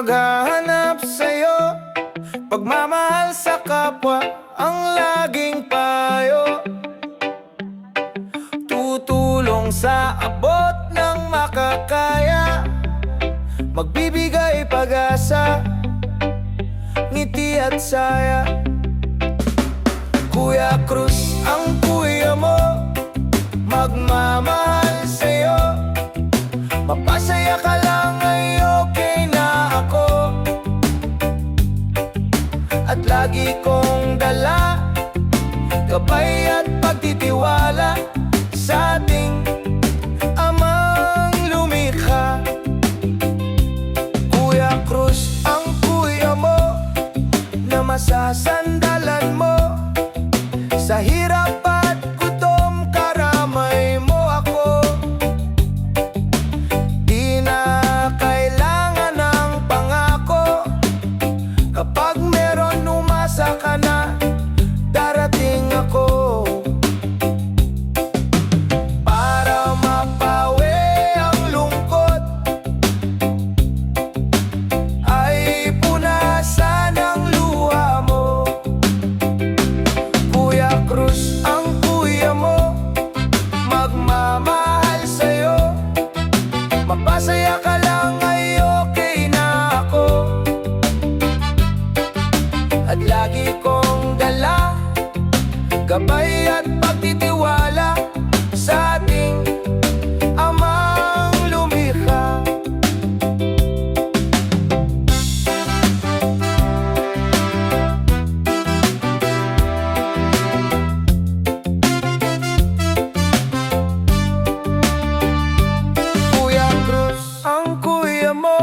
maghahanap sa'yo. Pagmamahal sa kapwa ang laging payo. Tutulong sa abot ng makakaya, magbibigay pag-asa, ngiti at saya. Kuya Cruz ang kuya mo, magmamahal sa'yo. Mapasaya ka lang ay okay na ako. At lagi kong dala gabay at pagtitiwala sa ating amang lumikha. Kuya Cruz ang kuya mo, na masasandalan mo sa hirap at gutom, karamay mo ako. Di na kailangan ng pangako, kapag meron umasa ka na, darating ako. Para mapawi ang lungkot, ay punasan ang luha mo. Kuya Cruz ang kuya mo, magmamahal sa'yo. Mapasaya ka lang ay okay na ako. At lagi kong dala gabay at pagtitiwala sa ating amang lumikha. Kuya Cruz ang kuya mo,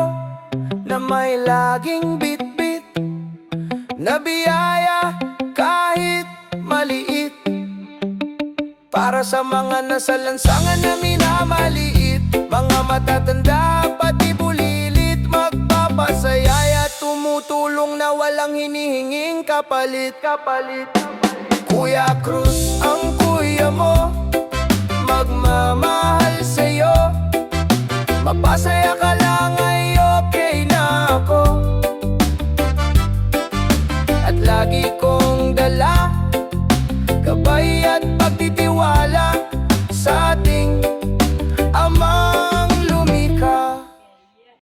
na may laging bitbit na biyaya kahit maliit. Para sa mga nasa lansangan na minamaliit, mga matatanda pati bulilit, magpapasaya at tumutulong na walang hinihinging kapalit. Kuya Cruz ang kuya mo, magmamahal sa'yo. Mapasaya ka lang